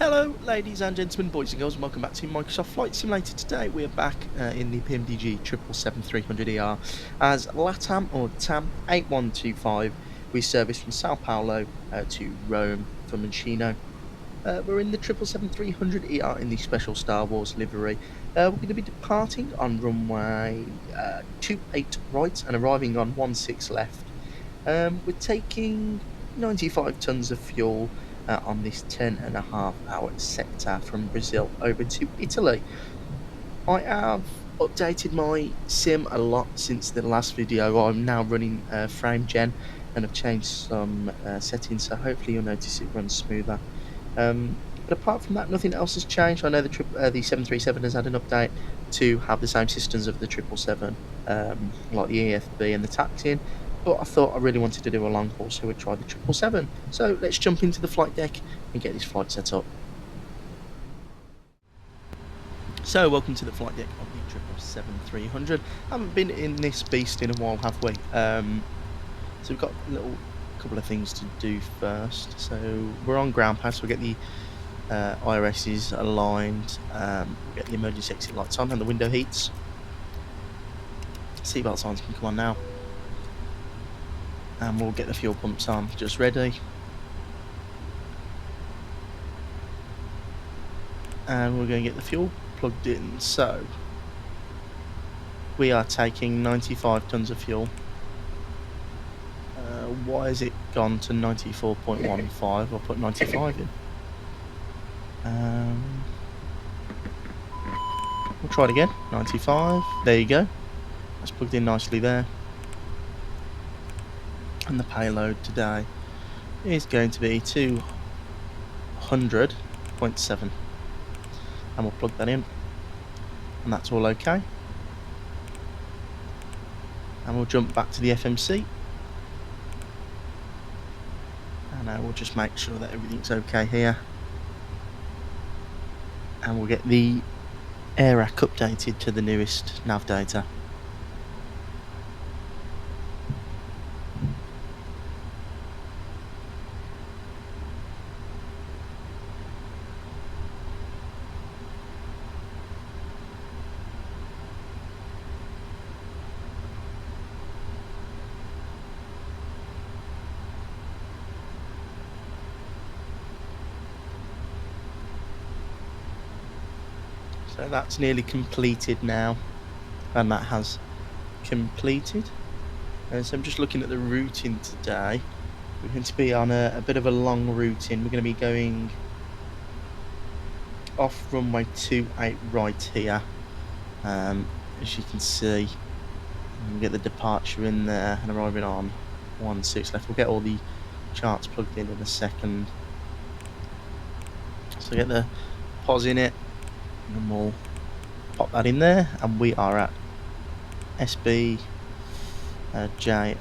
Hello ladies and gentlemen, boys and girls, and welcome back to Microsoft Flight Simulator. Today we are back in the PMDG 777-300ER as LATAM or TAM 8125. We service from Sao Paulo to Rome Fiumicino. We're in the 777-300ER in the special Star Wars livery. We're going to be departing on runway 28 right and arriving on 16 left. We're taking 95 tons of fuel on this 10.5-hour sector from Brazil over to Italy. I have updated my sim a lot since the last video. I'm now running frame gen and I've changed some settings, so hopefully you'll notice it runs smoother. But apart from that, nothing else has changed. I know the 737 has had an update to have the same systems of the 777, like the EFB and the taxiing. But I thought I really wanted to do a long haul, so we'd try the 777. So let's jump into the flight deck and get this flight set up. So welcome to the flight deck of the 777-300. Haven't been in this beast in a while, have we? So we've got a couple of things to do first. So we're on ground pass. We'll get the IRSs aligned. We'll get the emergency exit lights on and the window heats. Seatbelt signs can come on now. And we'll get the fuel pumps on, just ready. And we're going to get the fuel plugged in. So we are taking 95 tons of fuel. Why has it gone to 94.15? I'll put 95 in. We'll try it again. 95. There you go. That's plugged in nicely there. And the payload today is going to be 200.7. And we'll plug that in. And that's all okay. And we'll jump back to the FMC. And we'll just make sure that everything's okay here. And we'll get the AirRack updated to the newest nav data. So that's nearly completed now, and that has completed. And so I'm just looking at the routing today. We're going to be on a bit of a long routing. We're going to be going off runway 28 right here. As you can see, we'll get the departure in there and arriving on 16 left. We'll get all the charts plugged in a second. So get the pos in it. And then we'll pop that in there, and we are at SB J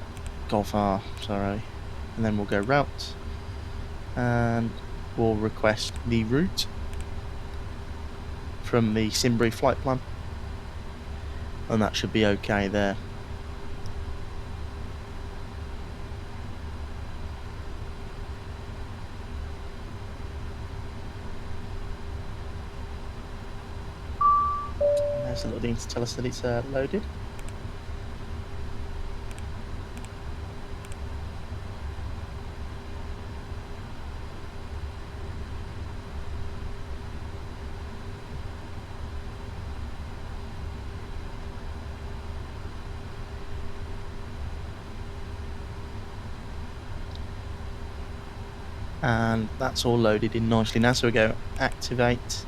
Golf R, sorry. And then we'll go route, and we'll request the route from the SimBrief flight plan, and that should be okay there. There's a little thing to tell us that it's loaded. And that's all loaded in nicely now, so we go activate,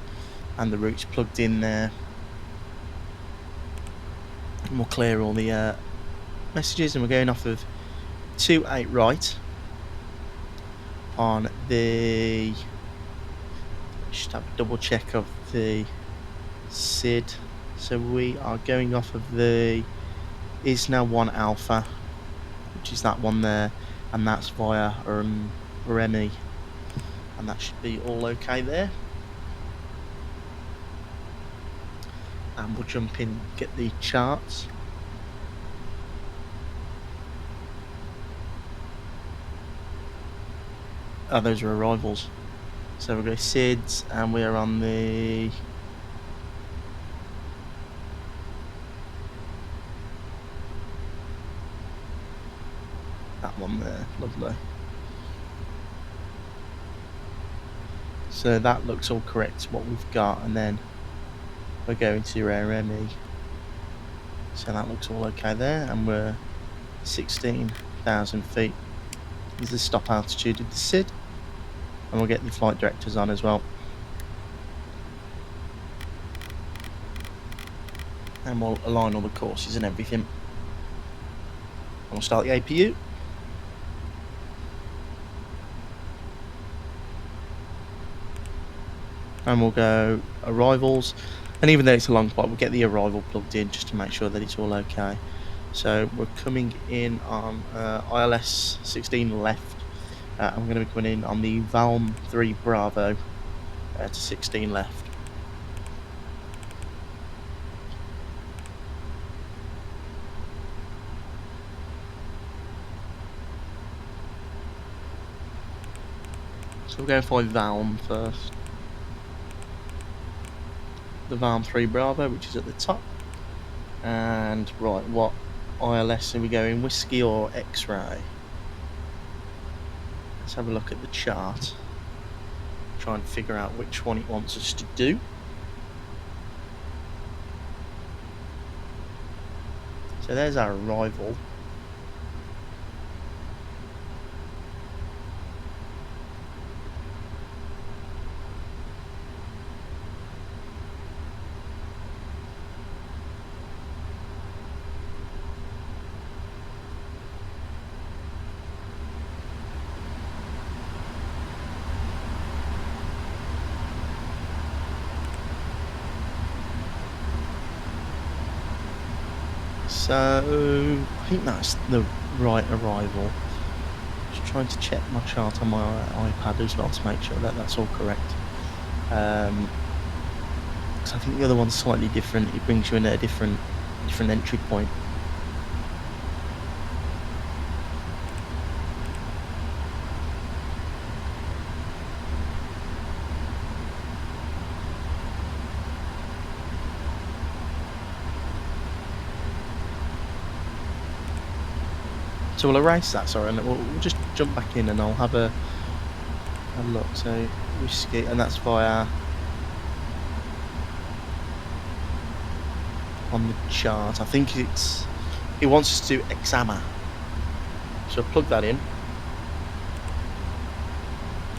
and the route's plugged in there. And we'll clear all the messages, and we're going off of 28 right on the, just have a double check of the SID. So we are going off of the ISNA 1 Alpha, which is that one there, and that's via Remy, and that should be all okay there. And we'll jump in, get the charts. Oh, those are arrivals. So we'll go SIDS, and we're on the that one there. Lovely. So that looks all correct, what we've got, and then we're going to your AirMe. So that looks all okay there, and we're 16,000 feet is the stop altitude of the SID, and we'll get the flight directors on as well. And we'll align all the courses and everything. And we'll start the APU. And we'll go arrivals. And even though it's a long flight, we'll get the arrival plugged in just to make sure that it's all okay. So we're coming in on ILS 16 left. I'm going to be coming in on the Valm 3 Bravo to 16 left. So we'll go for Valm first. The Valm 3 Bravo, which is at the top. And right, what ILS are we going? Whiskey or X-ray? Let's have a look at the chart. Try and figure out which one it wants us to do. So there's our arrival. So I think that's the right arrival. Just trying to check my chart on my iPad as well to make sure that that's all correct. So I think the other one's slightly different. It brings you in at a different entry point. So we'll erase that, sorry, and we'll just jump back in and I'll have a look. So whiskey, and that's via on the chart. I think it wants us to examine. So plug that in.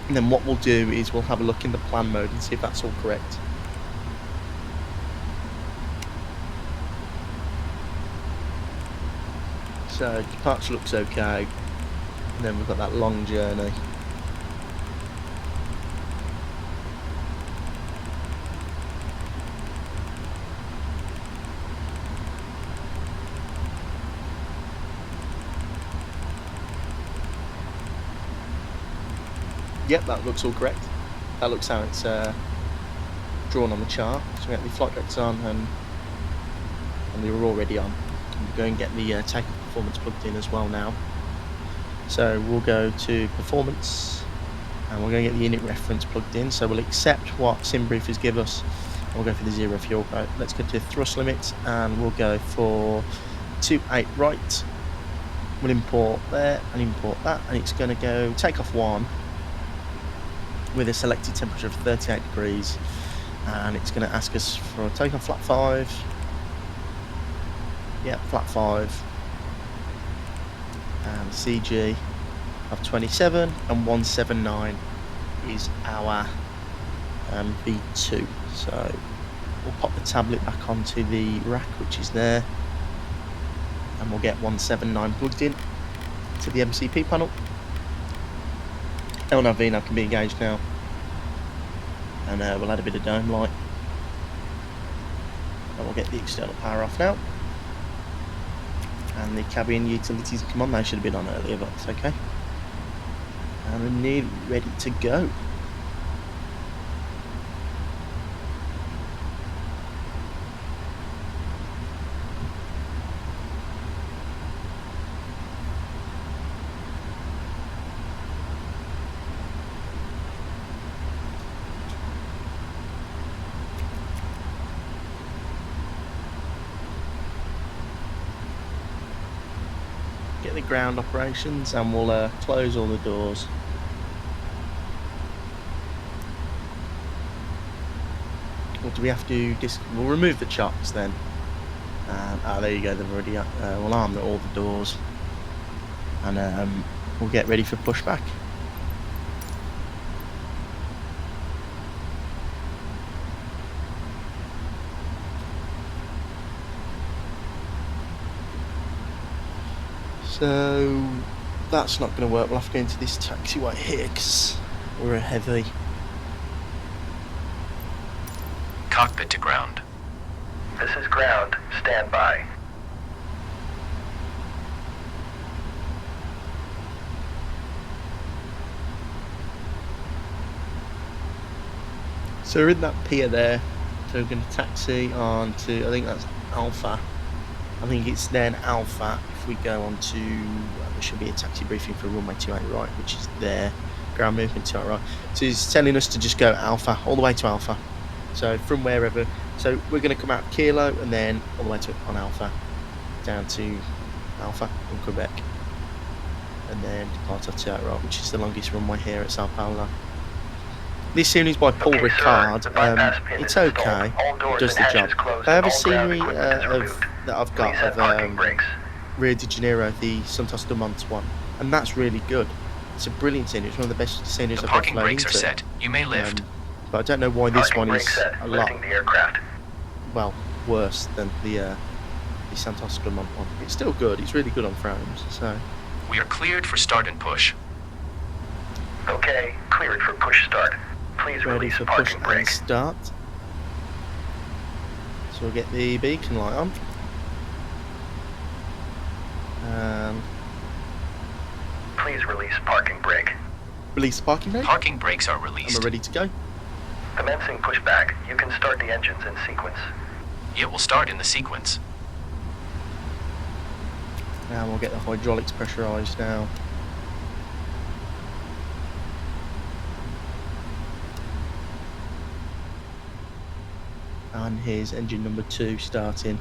And then what we'll do is we'll have a look in the plan mode and see if that's all correct. So departure looks okay, and then we've got that long journey. Yep, that looks all correct. That looks how it's drawn on the chart. So we get the flight directors on, and they were already on. We'll go and get the takeoff performance plugged in as well now. So we'll go to performance, and we're going to get the unit reference plugged in. So we'll accept what SimBriefers give us, and we'll go for the 0 fuel. Let's go to thrust limits, and we'll go for 28 right. We'll import there and import that, and it's going to go takeoff 1 with a selected temperature of 38 degrees, and it's going to ask us for a takeoff flat 5. Yep, flat 5, and CG of 27, and 179 is our V2. So we'll pop the tablet back onto the rack, which is there, and we'll get 179 plugged in to the MCP panel. LNAV VNAV can be engaged now, and we'll add a bit of dome light, and we'll get the external power off now. And the cabin utilities come on. They should have been on earlier, but it's okay. And we're nearly ready to go. ground operations, and we'll close all the doors. Or do we have to we'll remove the chocks then. There you go, they've already we'll arm all the doors, and we'll get ready for pushback. So that's not going to work. We'll have to go into this taxiway here because we're a heavy. Cockpit to ground. This is ground. Stand by. So we're in that pier there. So we're going to taxi on to, I think that's Alpha. I think it's then Alpha. If we go on to, there should be a taxi briefing for runway 28 right, which is there. Ground movement 28 right. So he's telling us to just go Alpha, all the way to Alpha. So from wherever. So we're going to come out Kilo and then all the way to on Alpha, down to Alpha in Quebec. And then depart off 28 right, which is the longest runway here at Sao Paulo. This scene is by Paul Ricard. It's okay, it does the job. I have a scenery that I've got of Rio de Janeiro, the Santos Dumont one, and that's really good. It's a brilliant scenery. It's one of the best sceneries I've ever flown into. Parking brakes are set. You may lift. But I don't know why this one is a lot, well, worse than the Santos Dumont one. It's still good. It's really good on frames. So we are cleared for start and push. Okay, cleared for push start. Please ready for push and start. So we'll get the beacon light on. Please release parking brake. Release the parking brake. Parking brakes are released. And we're ready to go. Commencing pushback. You can start the engines in sequence. It will start in the sequence. Now we'll get the hydraulics pressurized now. And here's engine number 2 starting.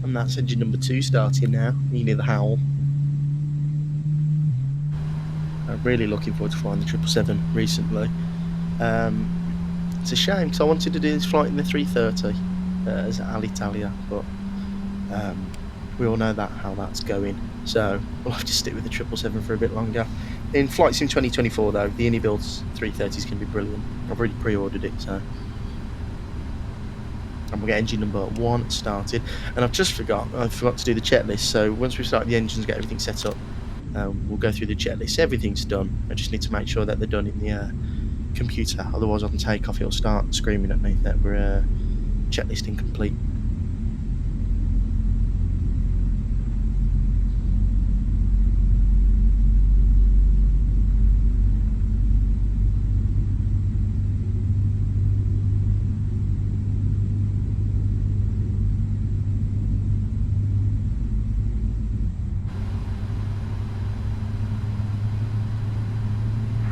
And that's engine number 2 starting now. You hear the howl. I'm really looking forward to flying the 777 recently. It's a shame because I wanted to do this flight in the 330 as Alitalia, but we all know how that's going. So we'll have to stick with the 777 for a bit longer. In flights in 2024 though, the Unibuilds 330s can be brilliant. I've already pre-ordered it, so. And we'll get engine number 1 started. And I forgot to do the checklist. So once we start the engines, get everything set up, we'll go through the checklist. Everything's done. I just need to make sure that they're done in the computer. Otherwise on takeoff it'll start screaming at me that we're checklist incomplete.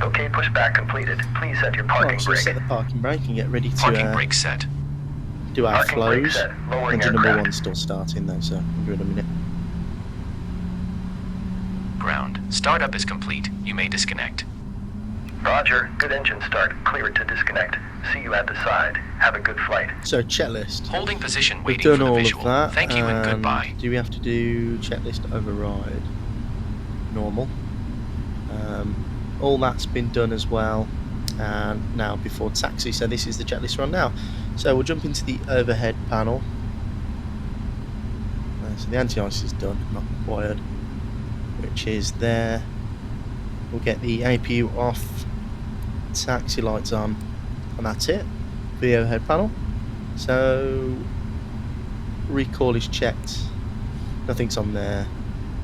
Okay, pushback completed. Please set your parking brake. So set the parking brake and get ready to Parking brake set. do our Parking brake flows. set. Lowering Engine number aircraft. 1's still starting though, so we'll do it in a minute. Ground. Startup is complete. You may disconnect. Roger. Good engine start. Cleared to disconnect. See you at the side. Have a good flight. So checklist. Holding position, We've waiting for done the all visual. of that. Thank you and goodbye. Do we have to do checklist override? Normal. All that's been done as well. And now before taxi, so this is the checklist run now. So we'll jump into the overhead panel. So the anti-ice is done, not required, which is there. We'll get the APU off, taxi lights on, and that's it for the overhead panel. So recall is checked. Nothing's on there.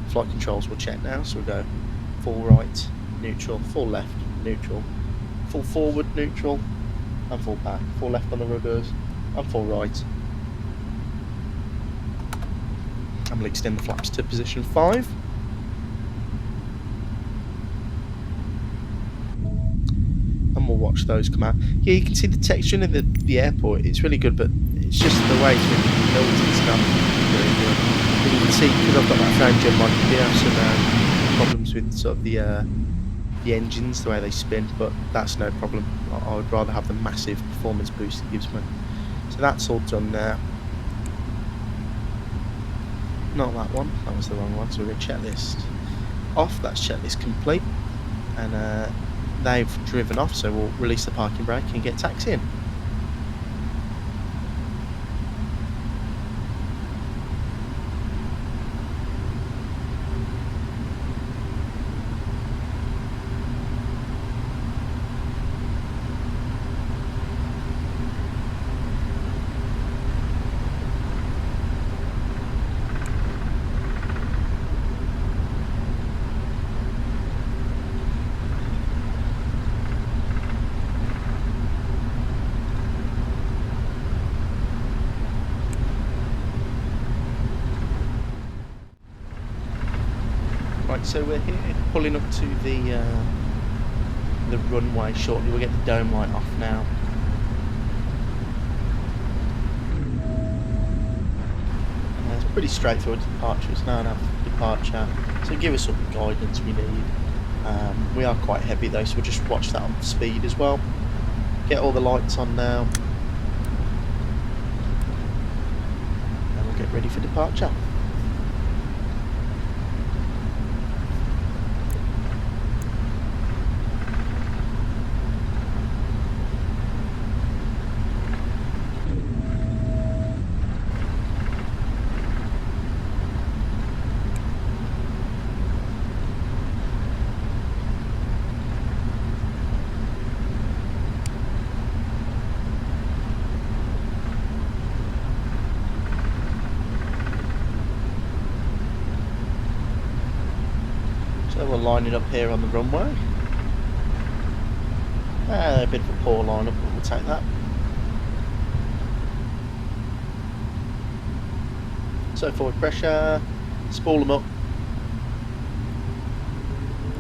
Flight controls will check now, so we'll go full right, neutral, full left, neutral, full forward, neutral, and full back, full left on the rudders, and full right. And we'll extend the flaps to position 5. And we'll watch those come out. Yeah, you can see the texture in the airport. It's really good, but it's just the way it's been built and stuff. Very good. And you can see, because I've got that frame jump on, you do have some problems with sort of the engines, the way they spin, but that's no problem. I would rather have the massive performance boost it gives me. So that's all done there. Not that one, that was the wrong one, so we're going to checklist off. That's checklist complete. And they've driven off, so we'll release the parking brake and get taxi in. Right, so we're here pulling up to the runway shortly. We'll get the dome light off now. It's pretty straightforward departure. It's now enough departure, so give us all the guidance we need. We are quite heavy though, so we'll just watch that on speed as well. Get all the lights on now, and we'll get ready for departure. So we'll line it up here on the runway. A bit of a poor line up, but we'll take that. So forward pressure, spool them up.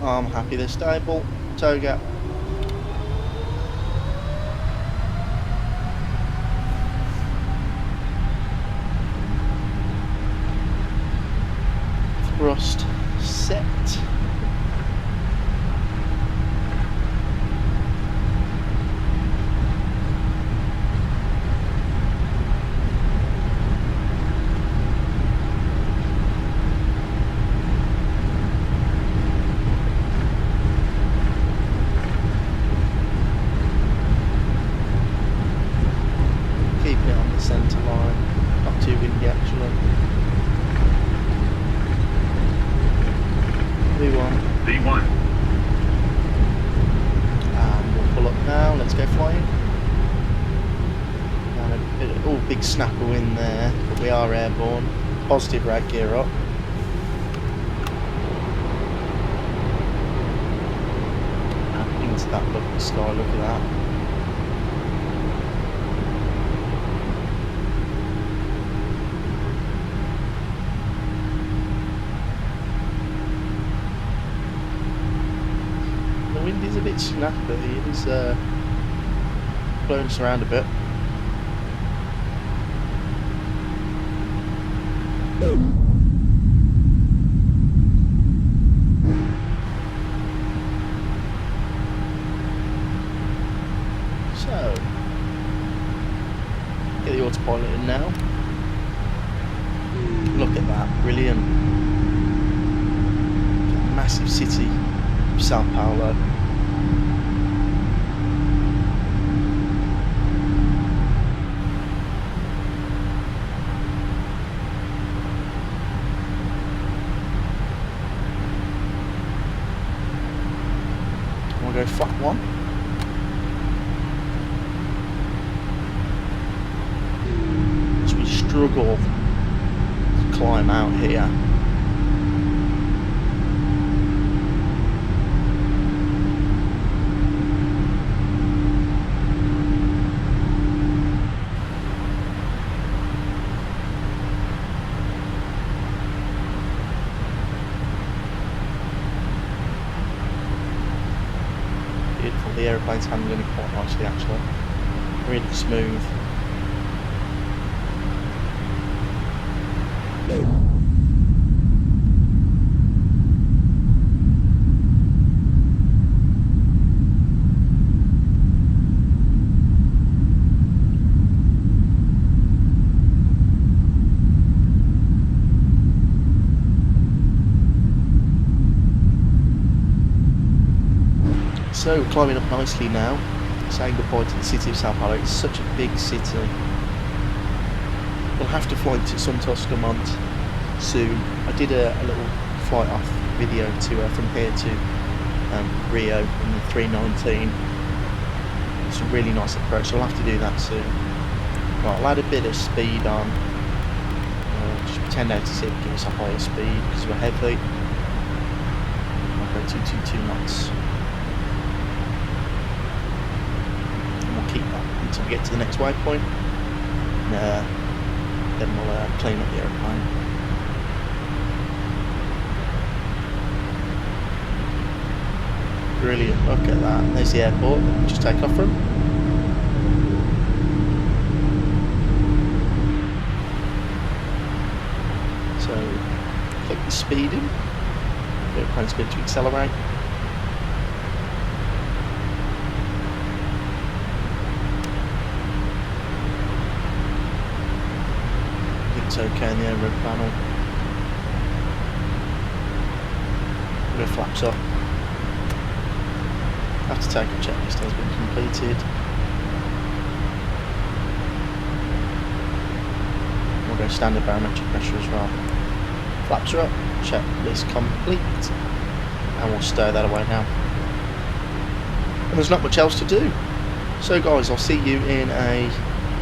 I'm happy they're stable. Toe gap. Thrust set. Keeping it on the centre line, not too windy actually. V1. And we'll pull up now, let's go flying. And a bit of, big snap of wind there, but we are airborne. Positive rad gear up. And into that lovely sky, look at that. The wind is a bit snappy, it is blowing us around a bit. So, get the autopilot in now. Look at that, brilliant. Massive city, Sao Paulo. Go flat one. As we struggle climb out here. Beautiful, the aeroplane's handling it quite nicely actually. Really smooth. So climbing up nicely now, saying goodbye to the city of Sao Paulo. It's such a big city. We'll have to fly to some Toscamont soon. I did a little flight off video to from here to Rio in the 319. It's a really nice approach, so I'll have to do that soon. Right, I'll add a bit of speed on. Just pretend out to see if it gives us a higher speed because we're heavy. I'll go 222 knots. Keep that until we get to the next waypoint. Then we'll clean up the aeroplane. Brilliant, look at that. There's the airport that we just take off from. So, click the speed in. The aeroplane's going to accelerate. It's okay in the aero panel. Put the flaps up. After takeoff checklist has been completed. We'll go standard barometric pressure as well. Flaps are up, checklist complete. And we'll stow that away now. And there's not much else to do. So guys, I'll see you in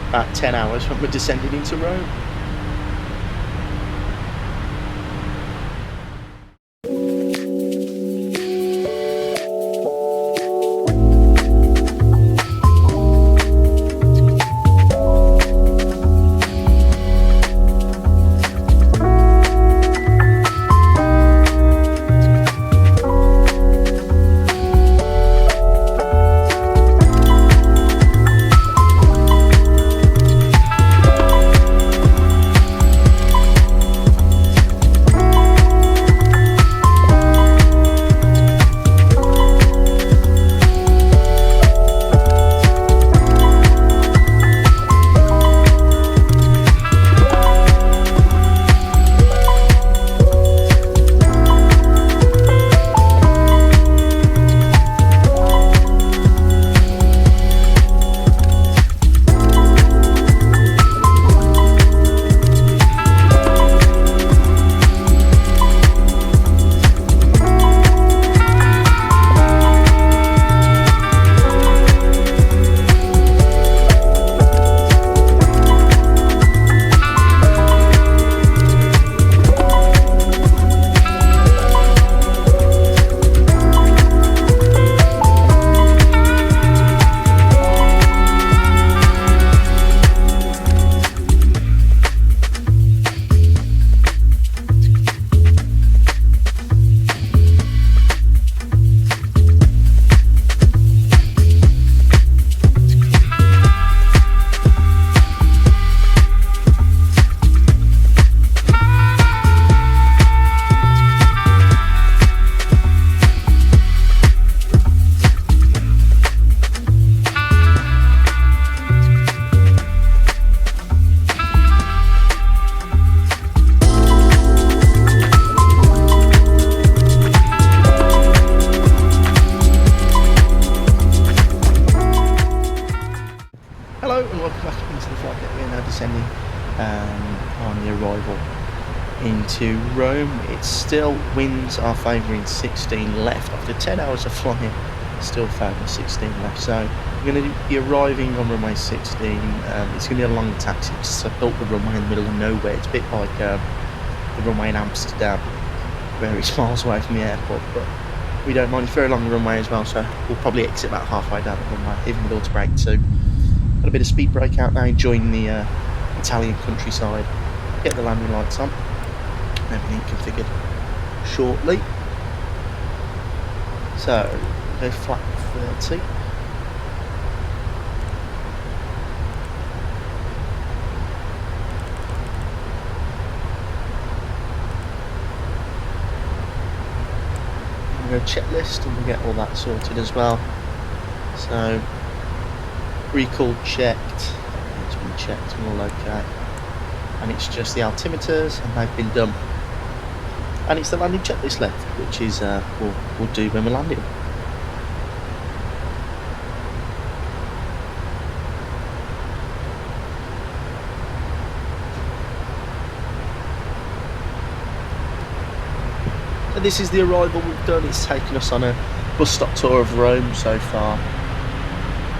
about 10 hours when we're descending into Rome. descending on the arrival into Rome. It's still winds are favouring 16 left after 10 hours of flying. Still favouring 16 left. So we're going to be arriving on runway 16. It's going to be a long taxi. It's built the runway in the middle of nowhere. It's a bit like the runway in Amsterdam, various miles away from the airport, but we don't mind. It's very long runway as well, so we'll probably exit about halfway down the runway, even with auto brake too. Got a bit of speed brake out now, enjoying the Italian countryside. Get the landing lights on, everything configured shortly. So, go flat 30. We'll go checklist and we'll get all that sorted as well. So, recall checked, it's been checked and all okay. And it's just the altimeters and they've been done. And it's the landing checklist left, which is we'll do when we're landing. So this is the arrival we've done. It's taken us on a bus stop tour of Rome so far.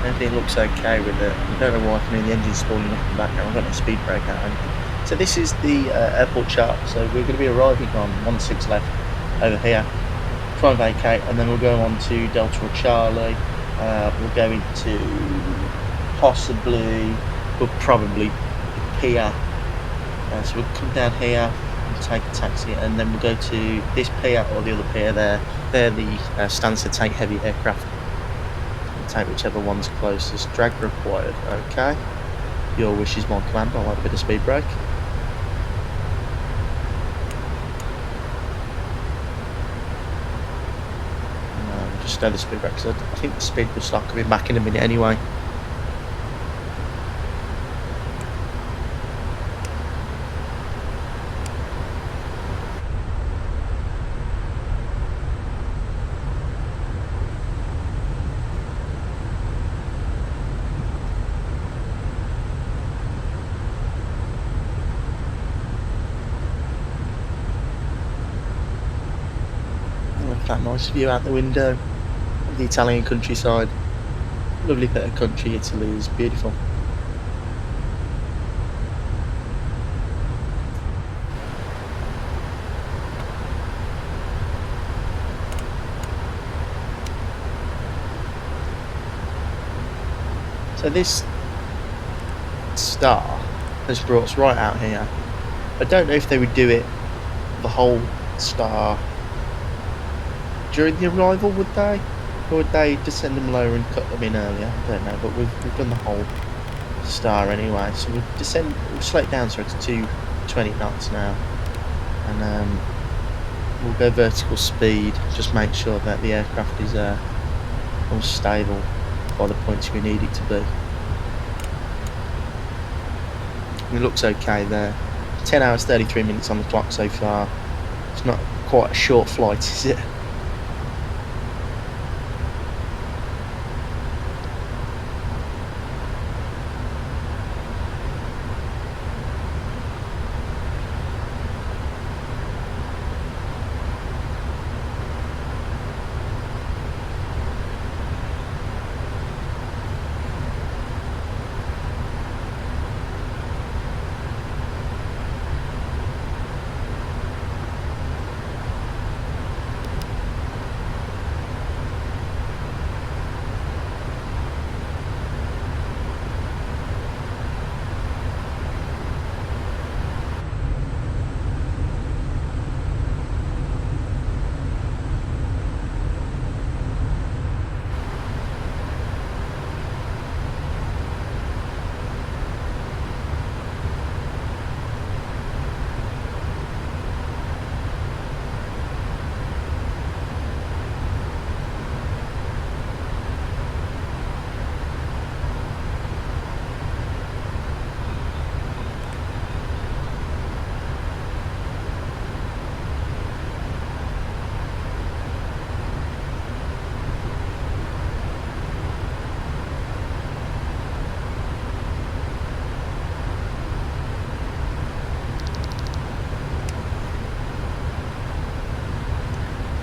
Everything looks okay with it. I don't know why I can hear the engine spawning up in the background. I've got no speed brake out or anything. So this is the airport chart. So we're going to be arriving on 16 left over here. Try and vacate, and then we'll go on to Delta or Charlie. We'll go into possibly, but probably Pier. So we'll come down here and take a taxi, and then we'll go to this pier or the other pier there. They're the stands to take heavy aircraft. We'll take whichever one's closest. Drag required. Okay. Your wish is my command. I like a bit of speed brake. Just know the speed brake because I think the speed will start coming back in a minute anyway. That nice view out the window of the Italian countryside. Lovely bit of country. Italy is beautiful. So this star has brought us right out here. I don't know if they would do it the whole star during the arrival, would they? Or would they just send them lower and cut them in earlier? I don't know, but we've done the whole star anyway. So we'll slow it down so it's 220 knots now. And we'll go vertical speed, just make sure that the aircraft is all stable by the points we need it to be. It looks okay there. 10 hours 33 minutes on the clock so far. It's not quite a short flight, is it?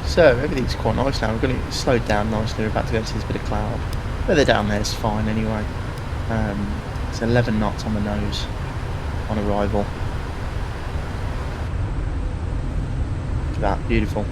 So everything's quite nice now. We're going to slow down nicely. We're about to go into this bit of cloud. Weather down there is fine anyway. It's 11 knots on the nose on arrival. at that, beautiful.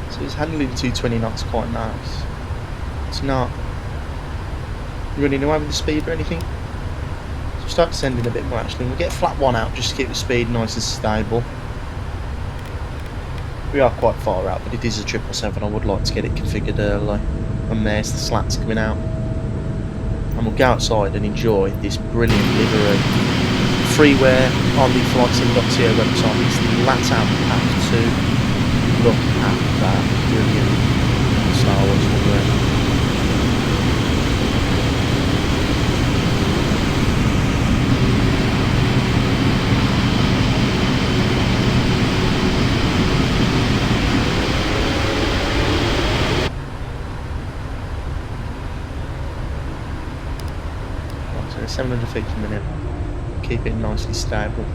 So it's handling 220 knots quite nice. It's not running away with the speed or anything. So we'll start descending a bit more actually. We'll get flat 1 out just to keep the speed nice and stable. We are quite far out, but it is a 777. I would like to get it configured early. And there's the slats coming out. And we'll go outside and enjoy this brilliant livery. Freeware on the flightsim.co website is the LATAM Path 2. Look at that brilliant Star Wars livery. So 700 feet per minute. Keep it nicely stable.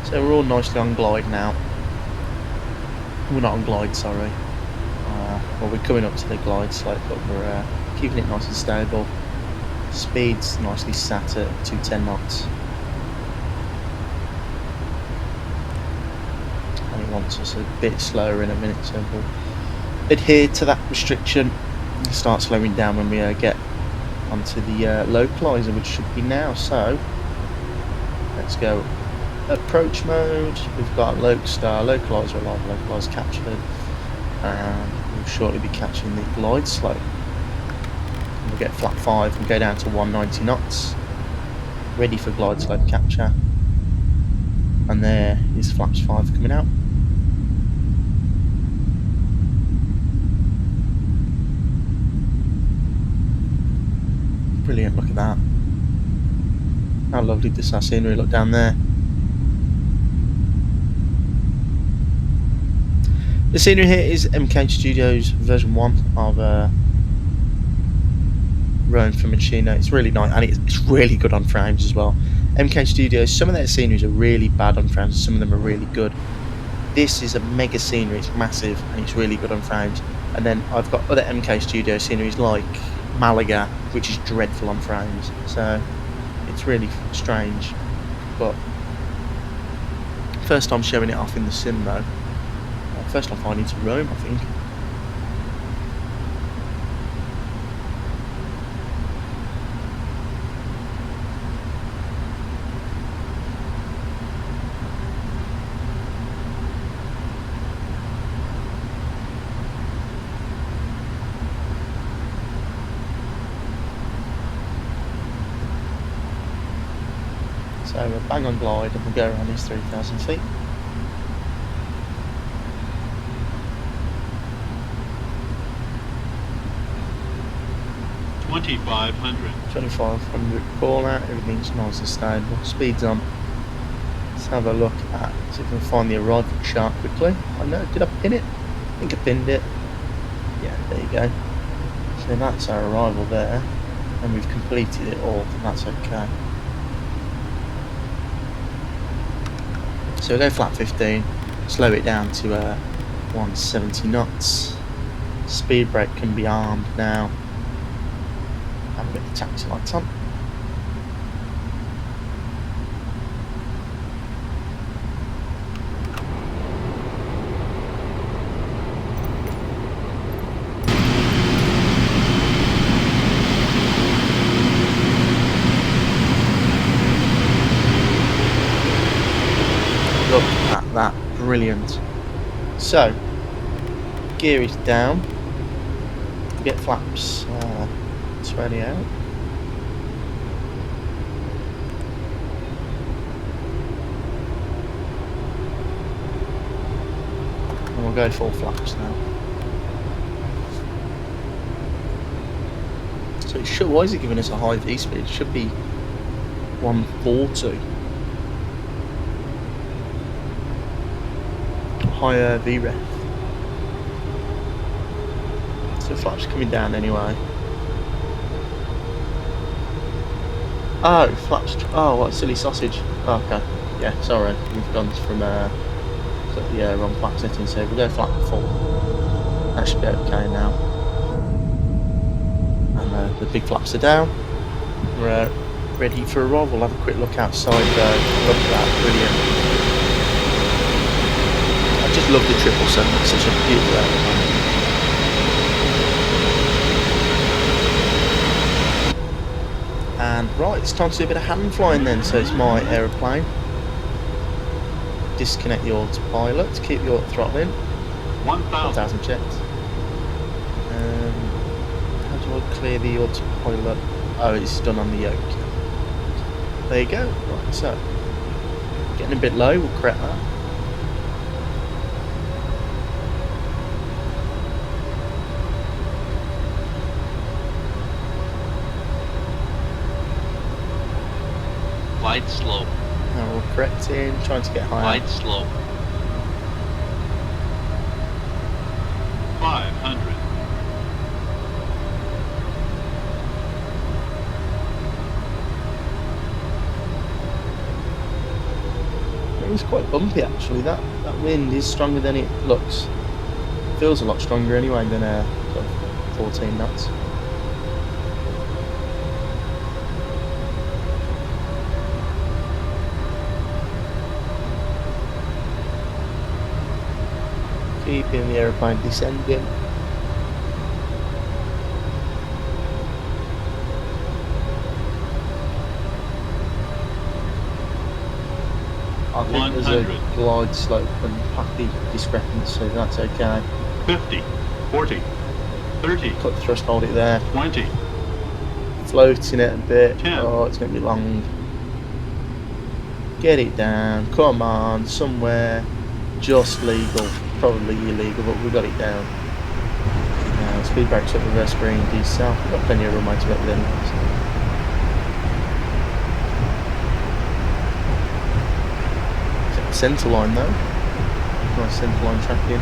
So we're all nicely on glide now. We're not on glide, sorry. Well, we're coming up to the glide slope, but we're keeping it nice and stable. Speed's nicely sat at 210 knots. And it wants us a bit slower in a minute, so we'll adhere to that restriction and start slowing down when we get onto the localizer, which should be now. So let's go. Approach mode, we've got Localizer alive, Localizer captured, and we'll shortly be catching the glide slope. We'll get flat 5 and go down to 190 knots, ready for glide slope capture, and there is flaps 5 coming out. Brilliant, look at that. How lovely does that scenery look down there. The scenery here is MK Studios version 1 of Rome Fiumicino. It's really nice and it's really good on frames as well. MK Studios, some of their sceneries are really bad on frames, some of them are really good. This is a mega scenery, it's massive and it's really good on frames. And then I've got other MK Studio sceneries like Malaga, which is dreadful on frames. So it's really strange. But first time showing it off in the sim though. First time flying into Rome, I think. So we're bang on glide and we'll go around these 3,000 feet. $2,500 call out, everything's nice and stable, speed's on. Let's have a look at, see if we can find the arrival chart quickly. I know, did I pin it? I think I pinned it. Yeah, there you go. So that's our arrival there, and we've completed it all, and that's okay. So we'll go flat 15, slow it down to 170 knots. Speed brake can be armed now. And get the taxi lights on. Look at that, brilliant. So, gear is down. Get flaps 20 out. And we'll go full flaps now. So it should, why is it giving us a high V speed? It should be 140. Higher VREF. So flaps coming down anyway. Oh, flaps. Oh, what a silly sausage. Oh, okay. Yeah, sorry. We've gone from the wrong flap setting, so we'll go flap full. That should be okay now. And the big flaps are down. We're ready for a roll. We'll have a quick look outside though. Look at that, brilliant. I just love the 777. It's such a beautiful airplane. And right, it's time to do a bit of hand flying then. So it's my aeroplane. Disconnect the autopilot to keep your throttle in. 1,000 checked. How do I clear the autopilot? Oh, it's done on the yoke. There you go. Right, so getting a bit low, we'll correct that. Glide slope. Now we're correcting, trying to get higher. Glide slope. 500. It's quite bumpy actually. That wind is stronger than it looks. Feels a lot stronger anyway than sort of 14 knots. Keeping the aeroplane descending. I think there's a glide slope and happy discrepancy, so that's okay. 50, 40, 30. Cut the thrust, hold it there. 20. Floating it a bit. 10. Oh, it's going to be long. Get it down. Come on, somewhere just legal. Probably illegal, but we got it down. Speed brakes up, reverse green, decel. We've got plenty of runway to get with anyway. So. Centre line though. Nice centre line tracking.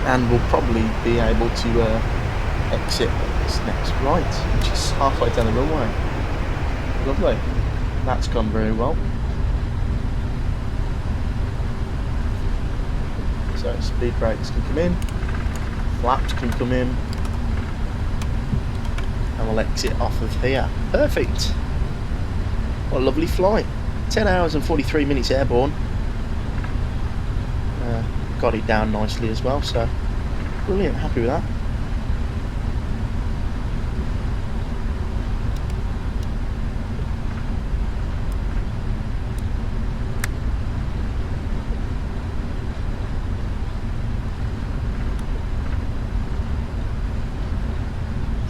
And we'll probably be able to exit this next right, which is halfway down the runway. Lovely. That's gone very well. So speed brakes can come in, flaps can come in, and we'll exit off of here. Perfect. What a lovely flight. 10 hours and 43 minutes airborne. Got it down nicely as well, so brilliant, happy with that.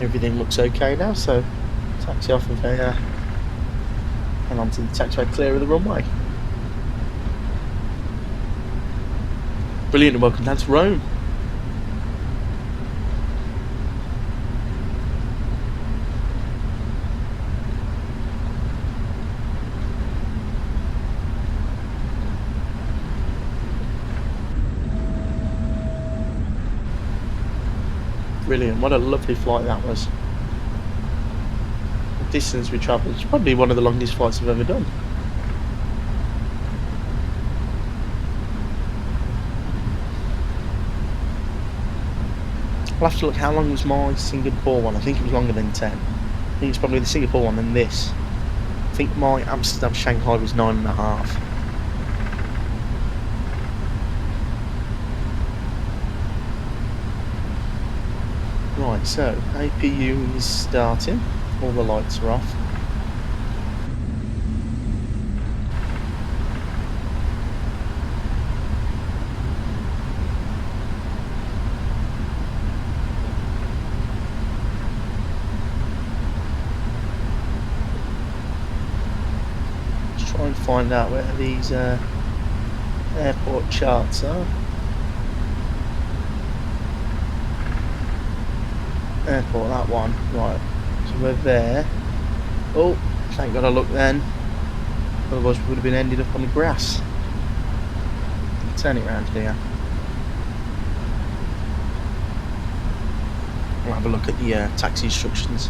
Everything looks okay now, so taxi off of here and onto the taxiway clear of the runway. Brilliant, and welcome down to Rome. Brilliant, what a lovely flight that was. The distance we travelled is probably one of the longest flights I've ever done. I'll have to look how long was my Singapore one. I think it was longer than 10. I think it's probably the Singapore one than this. I think my Amsterdam Shanghai was 9.5. Right, so APU is starting. All the lights are off. Let's try and find out where these airport charts are. Airport, that one. Right. So we're there. Oh, thank God I looked then. Otherwise we would have been ended up on the grass. Turn it round here. We'll have a look at the taxi instructions.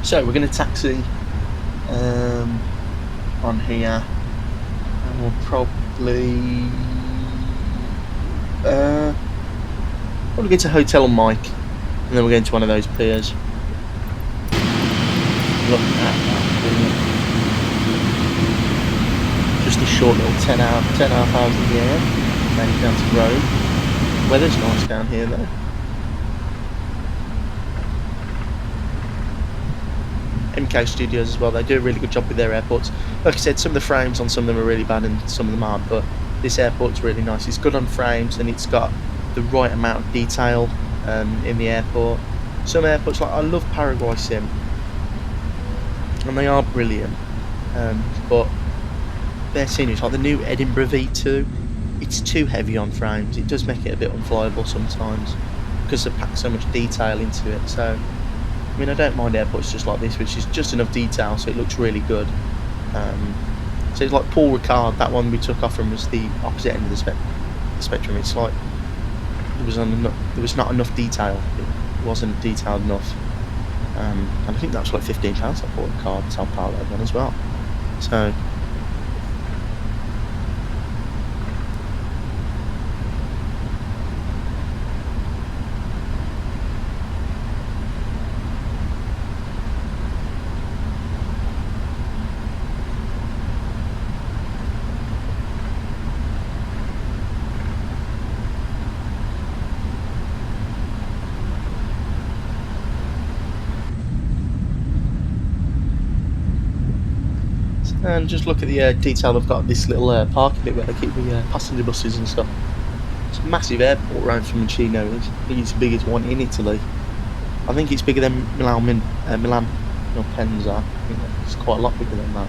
So we're going to taxi on here, and we'll probably get to Hotel on Mike, and then we're going to one of those piers. Look at that, just a short little 10 and a half hours in the air, then down to Rome. Weather's nice down here though. MK Studios as well, they do a really good job with their airports. Like I said, some of the frames on some of them are really bad and some of them aren't, but this airport's really nice. It's good on frames and it's got the right amount of detail in the airport. Some airports, like I love Paraguay-SIM, and they are brilliant, but their scenery, like the new Edinburgh V2, it's too heavy on frames. It does make it a bit unflyable sometimes because they pack so much detail into it. So I mean, I don't mind airports just like this, which is just enough detail so it looks really good. So it's like Paul Ricard, that one we took off from was the opposite end of the spectrum. It's like there was not enough detail. It wasn't detailed enough. And I think that was like £15 that Paul Ricard, Sao Paulo one as well. So and just look at the detail they've got this little parking bit where they keep the passenger buses and stuff. It's a massive airport around Fiumicino. I think it's the biggest one in Italy. I think it's bigger than Milan Penza. I think it's quite a lot bigger than that.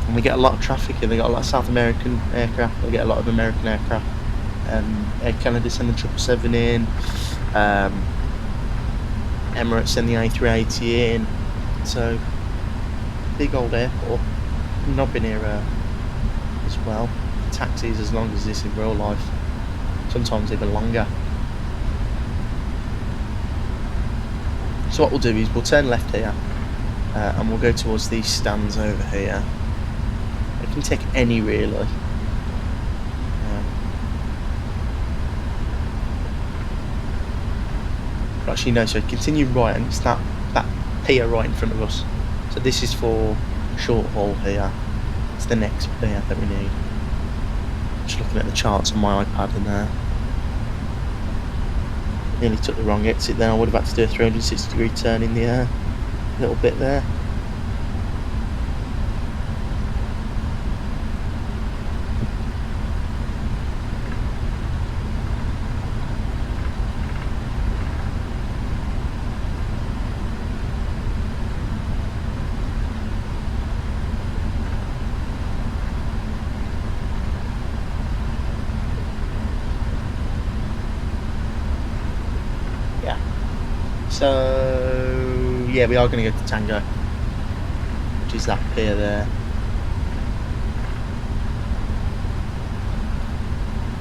And they get a lot of traffic here. They got a lot of South American aircraft. They get a lot of American aircraft. Air Canada send the 777 in. Emirates send the A380 in. So big old airport. I've not been here as well. Taxis as long as this in real life, sometimes even longer. So what we'll do is we'll turn left here and we'll go towards these stands over here. I can take any really. Actually no, so continue right and it's that pier right in front of us. So this is for short haul here. It's the next pier that we need. Just looking at the charts on my iPad and nearly took the wrong exit there. I would have had to do a 360-degree turn in the air. A little bit there. So yeah, we are going to go to Tango, which is that pier there.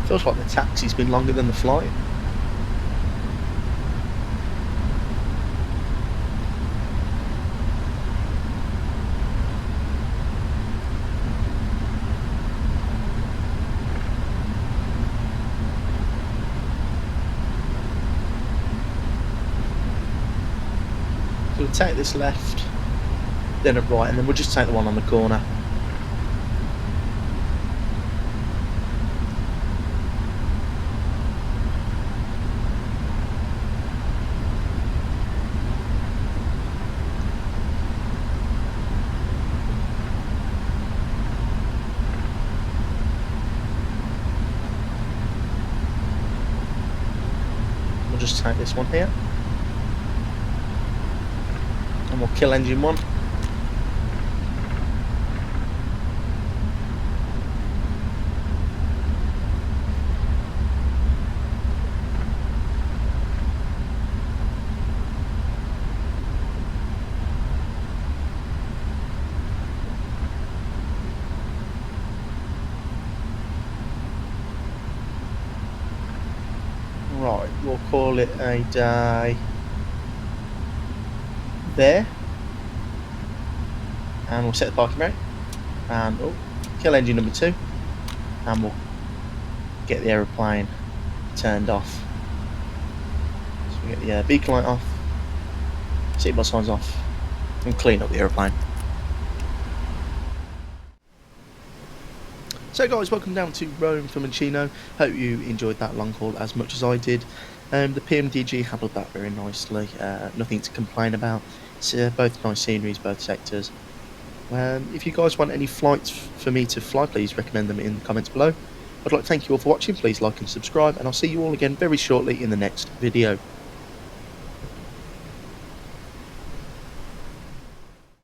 Feels like the taxi's been longer than the flight. we'll take this left, then a right, and then we'll just take the one on the corner. We'll just take this one here. And we'll kill engine one. Right, we'll call it a day there, and we'll set the parking brake, and kill engine number 2, and we'll get the aeroplane turned off. So we get the beacon light off, seatbelt signs off, and clean up the aeroplane. So guys, welcome down to Rome Fiumicino. Hope you enjoyed that long haul as much as I did. The PMDG handled that very nicely, nothing to complain about. It's both nice sceneries, both sectors. If you guys want any flights for me to fly, please recommend them in the comments below. I'd like to thank you all for watching. Please like and subscribe, and I'll see you all again very shortly in the next video.